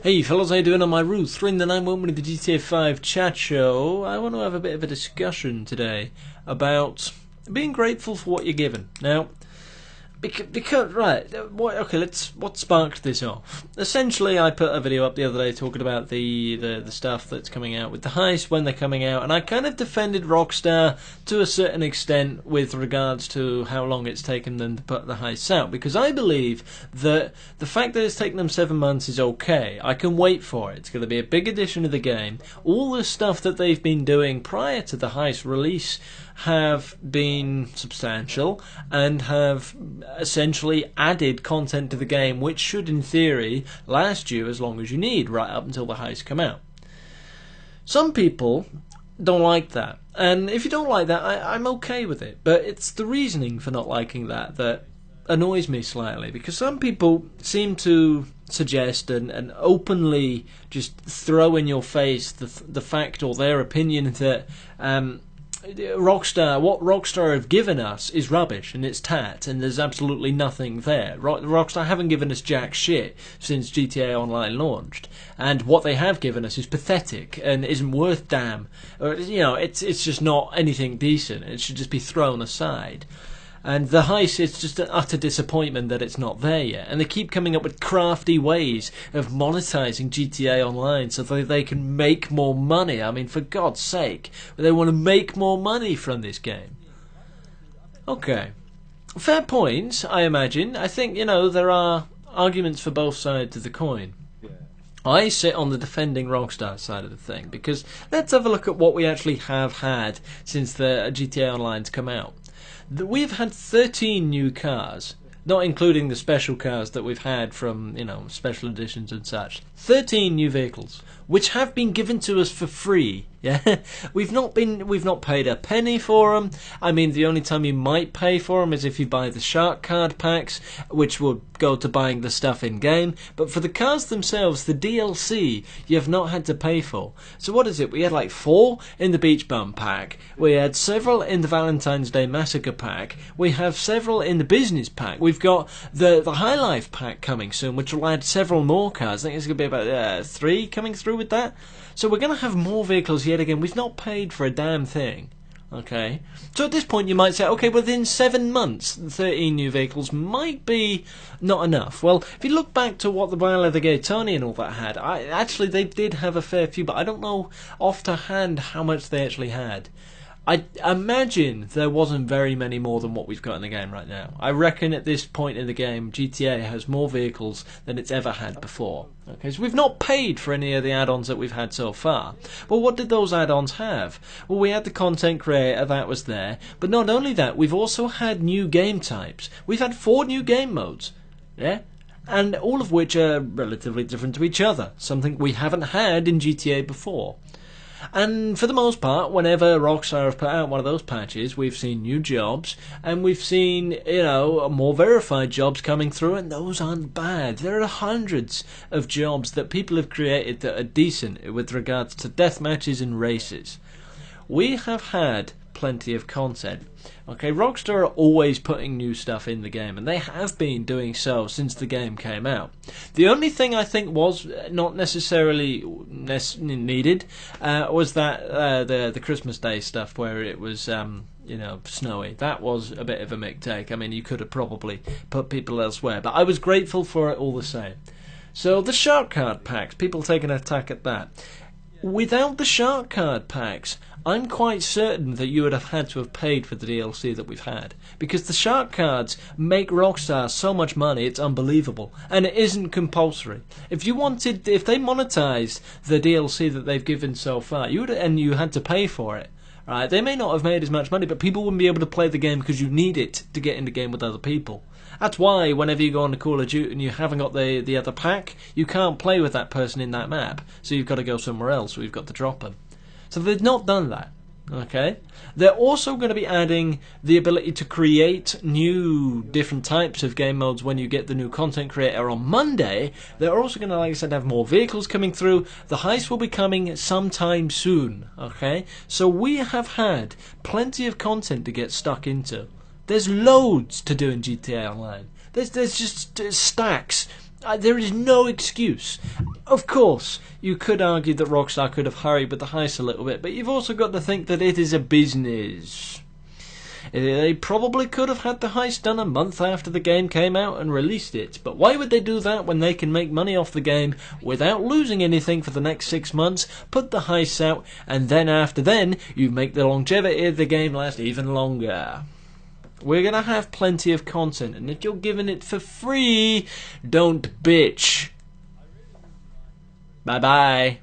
Hey fellas, how you doing on my Route 3 in the 911 with the GTA 5 chat show? I want to have a bit of a discussion today about being grateful for what you're given. Now, because right, what sparked this off? Essentially, I put a video up the other day talking about the stuff that's coming out with the heist when they're coming out, and I kind of defended Rockstar to a certain extent with regards to how long it's taken them to put the heists out, because I believe that the fact that it's taken them 7 months is okay. I can wait for it. It's going to be a big addition to the game. All the stuff that they've been doing prior to the heist release have been substantial and have essentially added content to the game, which should in theory last you as long as you need, right up until the heist come out. Some people don't like that, and if you don't like that, I'm okay with it, but it's the reasoning for not liking that annoys me slightly, because some people seem to suggest and openly just throw in your face the fact or their opinion that what Rockstar have given us is rubbish and it's tat and there's absolutely nothing there. Rockstar haven't given us jack shit since GTA Online launched, and what they have given us is pathetic and isn't worth damn. Or, it's just not anything decent. It should just be thrown aside. And the heist is just an utter disappointment that it's not there yet. And they keep coming up with crafty ways of monetizing GTA Online so that they can make more money. I mean, for God's sake, they want to make more money from this game. Okay. Fair point, I imagine. I think, there are arguments for both sides of the coin. I sit on the defending Rockstar side of the thing, because let's have a look at what we actually have had since the GTA Online's come out. We've had 13 new cars, not including the special cars that we've had from, special editions and such. 13 new vehicles, which have been given to us for free. Yeah, we've not paid a penny for them. I mean, the only time you might pay for them is if you buy the shark card packs, which will go to buying the stuff in game. But for the cars themselves, the DLC, you have not had to pay for. So what is it? We had like 4 in the Beach Bum pack. We had several in the Valentine's Day Massacre pack. We have several in the Business pack. We've got the High Life pack coming soon, which will add several more cars. I think it's going to be about 3 coming through with that. So we're going to have more vehicles yet again. We've not paid for a damn thing. Okay. So at this point you might say, okay, within 7 months, 13 new vehicles might be not enough. Well, if you look back to what the Wild Leather Gaetoni and all that had, they did have a fair few, but I don't know off to hand how much they actually had. I imagine there wasn't very many more than what we've got in the game right now. I reckon at this point in the game, GTA has more vehicles than it's ever had before. Okay, so we've not paid for any of the add-ons that we've had so far. Well, what did those add-ons have? Well, we had the content creator, that was there. But not only that, we've also had new game types. We've had 4 new game modes. Yeah? And all of which are relatively different to each other. Something we haven't had in GTA before. And for the most part, whenever Rockstar have put out one of those patches, we've seen new jobs, and we've seen, more verified jobs coming through, and those aren't bad. There are hundreds of jobs that people have created that are decent with regards to death matches and races. We have had plenty of content. Okay, Rockstar are always putting new stuff in the game, and they have been doing so since the game came out. The only thing I think was not necessarily needed was that the Christmas Day stuff where it was snowy. That was a bit of a mistake. I mean, you could have probably put people elsewhere, but I was grateful for it all the same. So the shark card packs, people take an attack at that. Without the shark card packs, I'm quite certain that you would have had to have paid for the DLC that we've had, because the shark cards make Rockstar so much money, it's unbelievable, and it isn't compulsory. If they monetized the DLC that they've given so far, you had to pay for it, right? They may not have made as much money, but people wouldn't be able to play the game because you need it to get in the game with other people. That's why whenever you go on to Call of Duty and you haven't got the other pack, you can't play with that person in that map, so you've got to go somewhere else, or you've got to drop them. So they've not done that. Okay? They're also going to be adding the ability to create new different types of game modes when you get the new content creator on Monday. They're also going to, like I said, have more vehicles coming through. The heist will be coming sometime soon. Okay? So we have had plenty of content to get stuck into. There's loads to do in GTA Online. There's just stacks There is no excuse. Of course, you could argue that Rockstar could have hurried with the heist a little bit, but you've also got to think that it is a business. They probably could have had the heist done a month after the game came out and released it, but why would they do that when they can make money off the game without losing anything for the next 6 months, put the heists out, and then after then, you make the longevity of the game last even longer. We're going to have plenty of content, and if you're giving it for free, don't bitch. Bye-bye.